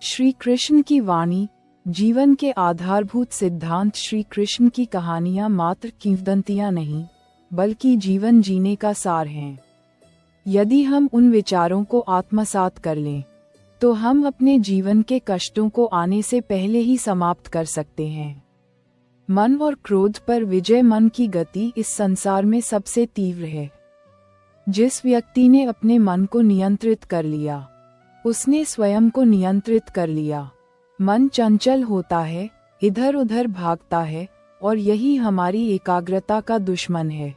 श्री कृष्ण की वाणी, जीवन के आधारभूत सिद्धांत। श्री कृष्ण की कहानियाँ मात्र किंवदंतियाँ नहीं, बल्कि जीवन जीने का सार हैं। यदि हम उन विचारों को आत्मसात कर लें, तो हम अपने जीवन के कष्टों को आने से पहले ही समाप्त कर सकते हैं। मन और क्रोध पर विजय। मन की गति इस संसार में सबसे तीव्र है। जिस व्यक्ति ने अपने मन को नियंत्रित कर लिया, उसने स्वयं को नियंत्रित कर लिया। मन चंचल होता है, इधर उधर भागता है, और यही हमारी एकाग्रता का दुश्मन है।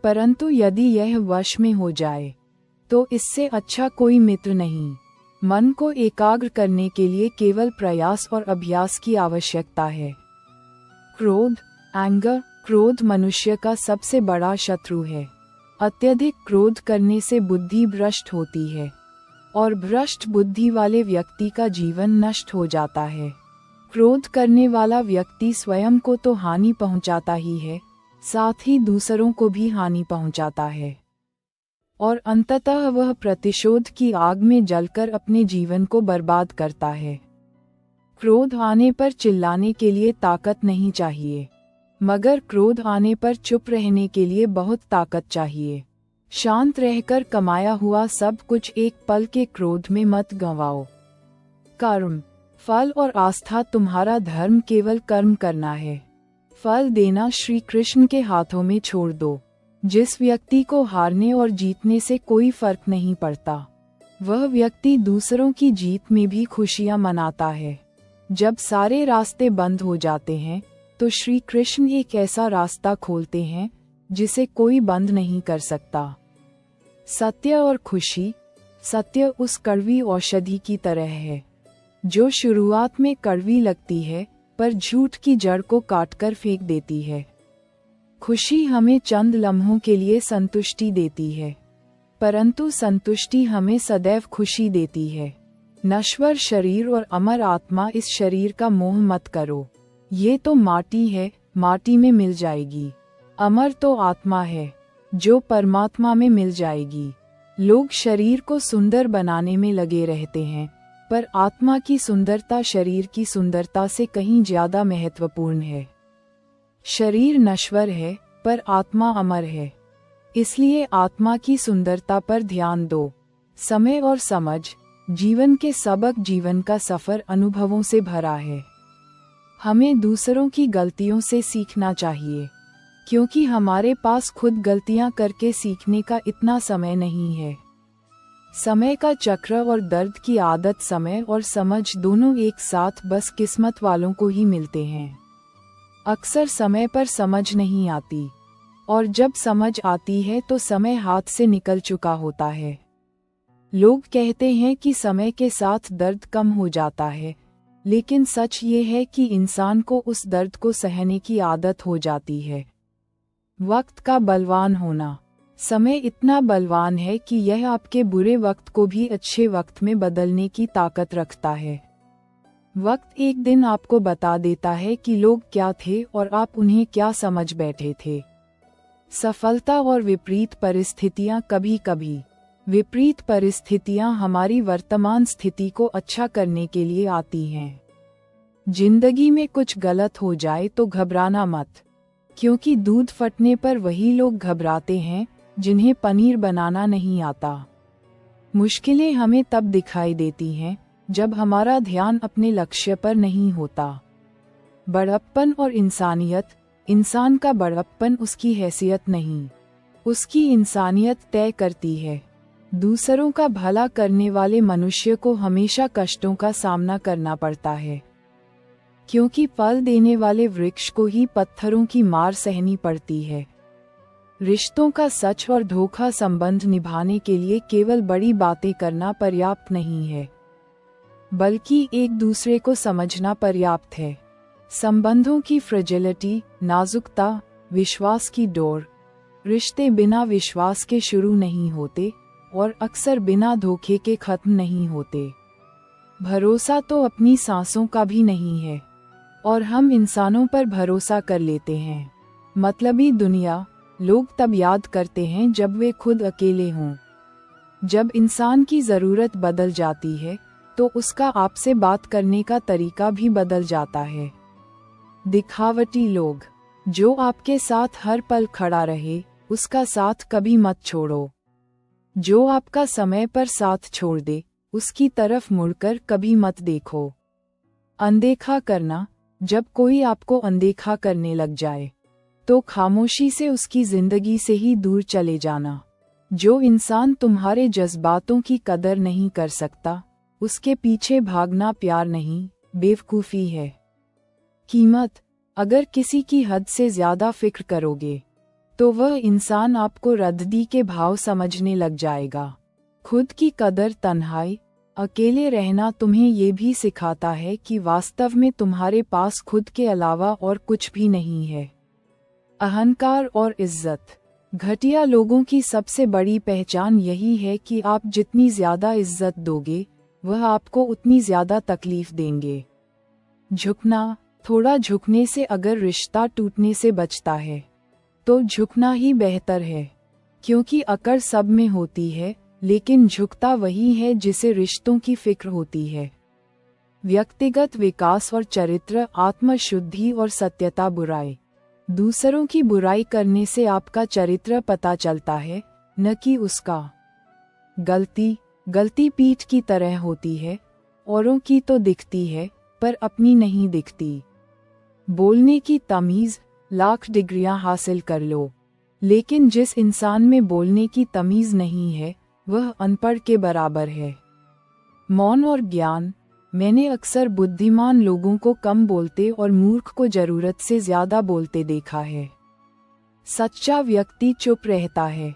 परंतु यदि यह वश में हो जाए, तो इससे अच्छा कोई मित्र नहीं। मन को एकाग्र करने के लिए केवल प्रयास और अभ्यास की आवश्यकता है। क्रोध, एंगर, क्रोध मनुष्य का सबसे बड़ा शत्रु है। अत्यधिक क्रोध करने से बुद्धि भ्रष्ट होती है, और भ्रष्ट बुद्धि वाले व्यक्ति का जीवन नष्ट हो जाता है। क्रोध करने वाला व्यक्ति स्वयं को तो हानि पहुंचाता ही है, साथ ही दूसरों को भी हानि पहुंचाता है, और अंततः वह प्रतिशोध की आग में जलकर अपने जीवन को बर्बाद करता है। क्रोध आने पर चिल्लाने के लिए ताकत नहीं चाहिए, मगर क्रोध आने पर चुप रहने के लिए बहुत ताकत चाहिए। शांत रहकर कमाया हुआ सब कुछ एक पल के क्रोध में मत गंवाओ। कर्म, फल और आस्था। तुम्हारा धर्म केवल कर्म करना है, फल देना श्री कृष्ण के हाथों में छोड़ दो। जिस व्यक्ति को हारने और जीतने से कोई फर्क नहीं पड़ता, वह व्यक्ति दूसरों की जीत में भी खुशियां मनाता है। जब सारे रास्ते बंद हो जाते हैं, तो श्री कृष्ण एक ऐसा रास्ता खोलते हैं जिसे कोई बंद नहीं कर सकता। सत्य और खुशी। सत्य उस कड़वी औषधि की तरह है, जो शुरुआत में कड़वी लगती है, पर झूठ की जड़ को काटकर फेंक देती है। खुशी हमें चंद लम्हों के लिए संतुष्टि देती है, परंतु संतुष्टि हमें सदैव खुशी देती है। नश्वर शरीर और अमर आत्मा। इस शरीर का मोह मत करो। ये तो माटी है, माटी में मिल जाएगी। अमर तो आत्मा है, जो परमात्मा में मिल जाएगी। लोग शरीर को सुंदर बनाने में लगे रहते हैं, पर आत्मा की सुंदरता शरीर की सुंदरता से कहीं ज्यादा महत्वपूर्ण है। शरीर नश्वर है, पर आत्मा अमर है, इसलिए आत्मा की सुंदरता पर ध्यान दो। समय और समझ। जीवन के सबक। जीवन का सफर अनुभवों से भरा है। हमें दूसरों की गलतियों से सीखना चाहिए, क्योंकि हमारे पास खुद गलतियां करके सीखने का इतना समय नहीं है। समय का चक्र और दर्द की आदत। समय और समझ दोनों एक साथ बस किस्मत वालों को ही मिलते हैं। अक्सर समय पर समझ नहीं आती, और जब समझ आती है तो समय हाथ से निकल चुका होता है। लोग कहते हैं कि समय के साथ दर्द कम हो जाता है, लेकिन सच ये है कि इंसान को उस दर्द को सहने की आदत हो जाती है। वक्त का बलवान होना। समय इतना बलवान है कि यह आपके बुरे वक्त को भी अच्छे वक्त में बदलने की ताकत रखता है। वक्त एक दिन आपको बता देता है कि लोग क्या थे और आप उन्हें क्या समझ बैठे थे। सफलता और विपरीत परिस्थितियां। कभी कभी विपरीत परिस्थितियां हमारी वर्तमान स्थिति को अच्छा करने के लिए आती हैं। जिंदगी में कुछ गलत हो जाए तो घबराना मत, क्योंकि दूध फटने पर वही लोग घबराते हैं जिन्हें पनीर बनाना नहीं आता। मुश्किलें हमें तब दिखाई देती हैं जब हमारा ध्यान अपने लक्ष्य पर नहीं होता। बड़प्पन और इंसानियत। इंसान का बड़प्पन उसकी हैसियत नहीं, उसकी इंसानियत तय करती है। दूसरों का भला करने वाले मनुष्य को हमेशा कष्टों का सामना करना पड़ता है, क्योंकि फल देने वाले वृक्ष को ही पत्थरों की मार सहनी पड़ती है। रिश्तों का सच और धोखा। संबंध निभाने के लिए केवल बड़ी बातें करना पर्याप्त नहीं है, बल्कि एक दूसरे को समझना पर्याप्त है। संबंधों की फ्रेजिलिटी, नाजुकता, विश्वास की डोर। रिश्ते बिना विश्वास के शुरू नहीं होते, और अक्सर बिना धोखे के खत्म नहीं होते। भरोसा तो अपनी सांसों का भी नहीं है, और हम इंसानों पर भरोसा कर लेते हैं। मतलबी दुनिया। लोग तब याद करते हैं जब वे खुद अकेले हों। जब इंसान की जरूरत बदल जाती है, तो उसका आपसे बात करने का तरीका भी बदल जाता है। दिखावटी लोग, जो आपके साथ हर पल खड़ा रहे, उसका साथ कभी मत छोड़ो। जो आपका समय पर साथ छोड़ दे, उसकी तरफ मुड़कर कभी मत देखो। अनदेखा करना, जब कोई आपको अनदेखा करने लग जाए, तो खामोशी से उसकी जिंदगी से ही दूर चले जाना। जो इंसान तुम्हारे जज्बातों की कदर नहीं कर सकता, उसके पीछे भागना प्यार नहीं, बेवकूफ़ी है। कीमत, अगर किसी की हद से ज्यादा फिक्र करोगे, तो वह इंसान आपको रद्दी के भाव समझने लग जाएगा। खुद की कदर, तन्हाई, अकेले रहना तुम्हें ये भी सिखाता है कि वास्तव में तुम्हारे पास खुद के अलावा और कुछ भी नहीं है। अहंकार और इज्जत, घटिया लोगों की सबसे बड़ी पहचान यही है कि आप जितनी ज्यादा इज्जत दोगे, वह आपको उतनी ज्यादा तकलीफ देंगे। झुकना, थोड़ा झुकने से अगर रिश्ता टूटने से बचता है, तो झुकना ही बेहतर है, क्योंकि अकड़ सब में होती है, लेकिन झुकता वही है जिसे रिश्तों की फिक्र होती है। व्यक्तिगत विकास और चरित्र, आत्मशुद्धि और सत्यता। बुराई, दूसरों की बुराई करने से आपका चरित्र पता चलता है, न कि उसका। गलती पीठ की तरह होती है, औरों की तो दिखती है, पर अपनी नहीं दिखती। बोलने की तमीज, लाख डिग्रियां हासिल कर लो, लेकिन जिस इंसान में बोलने की तमीज नहीं है, वह अनपढ़ के बराबर है। मौन और ज्ञान, मैंने अक्सर बुद्धिमान लोगों को कम बोलते और मूर्ख को जरूरत से ज्यादा बोलते देखा है। सच्चा व्यक्ति चुप रहता है,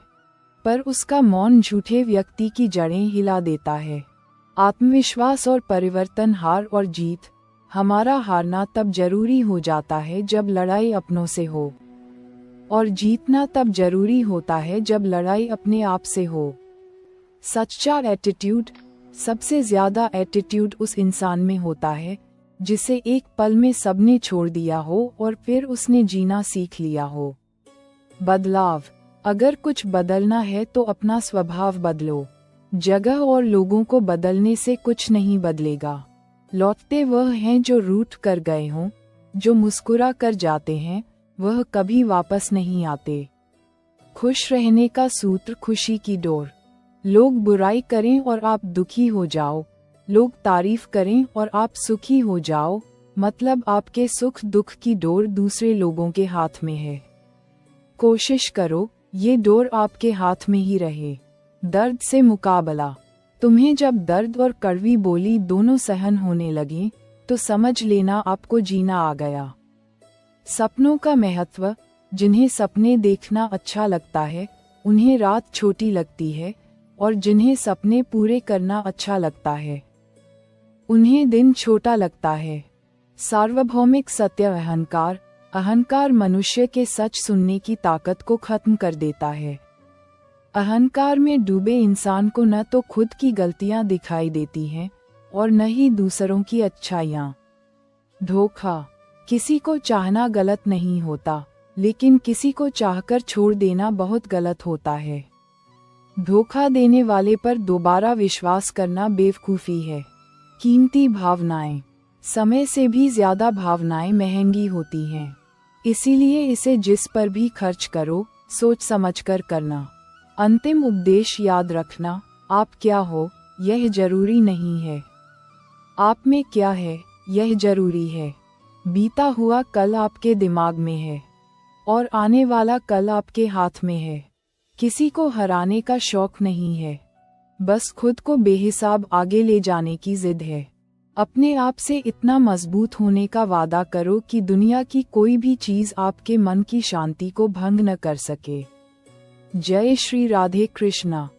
पर उसका मौन झूठे व्यक्ति की जड़ें हिला देता है। आत्मविश्वास और परिवर्तन, हार और जीत। हमारा हारना तब जरूरी हो जाता है जब लड़ाई अपनों से हो, और जीतना तब जरूरी होता है जब लड़ाई अपने आप से हो। सच्चा एटीट्यूड, सबसे ज्यादा एटीट्यूड उस इंसान में होता है जिसे एक पल में सबने छोड़ दिया हो और फिर उसने जीना सीख लिया हो। बदलाव, अगर कुछ बदलना है तो अपना स्वभाव बदलो। जगह और लोगों को बदलने से कुछ नहीं बदलेगा। लौटते वह हैं जो रूठ कर गए हों, जो मुस्कुरा कर जाते हैं, वह कभी वापस नहीं आते। खुश रहने का सूत्र, खुशी की डोर। लोग बुराई करें और आप दुखी हो जाओ, लोग तारीफ करें और आप सुखी हो जाओ, मतलब आपके सुख दुख की डोर दूसरे लोगों के हाथ में है। कोशिश करो ये डोर आपके हाथ में ही रहे। दर्द से मुकाबला, तुम्हें जब दर्द और कड़वी बोली दोनों सहन होने लगे, तो समझ लेना आपको जीना आ गया। सपनों का महत्व, जिन्हें सपने देखना अच्छा लगता है, उन्हें रात छोटी लगती है, और जिन्हें सपने पूरे करना अच्छा लगता है, उन्हें दिन छोटा लगता है। सार्वभौमिक सत्य, अहंकार मनुष्य के सच सुनने की ताकत को खत्म कर देता है। अहंकार में डूबे इंसान को न तो खुद की गलतियां दिखाई देती हैं और न ही दूसरों की अच्छाइयां। धोखा, किसी को चाहना गलत नहीं होता, लेकिन किसी को चाहकर छोड़ देना बहुत गलत होता है। धोखा देने वाले पर दोबारा विश्वास करना बेवकूफ़ी है। कीमती भावनाएं, समय से भी ज्यादा भावनाएं महंगी होती हैं, इसीलिए इसे जिस पर भी खर्च करो, सोच समझकर करना। अंतिम उपदेश याद रखना, आप क्या हो यह जरूरी नहीं है, आप में क्या है यह जरूरी है। बीता हुआ कल आपके दिमाग में है और आने वाला कल आपके हाथ में है। किसी को हराने का शौक नहीं है, बस खुद को बेहिसाब आगे ले जाने की जिद है। अपने आप से इतना मजबूत होने का वादा करो कि दुनिया की कोई भी चीज आपके मन की शांति को भंग न कर सके। जय श्री राधे कृष्णा।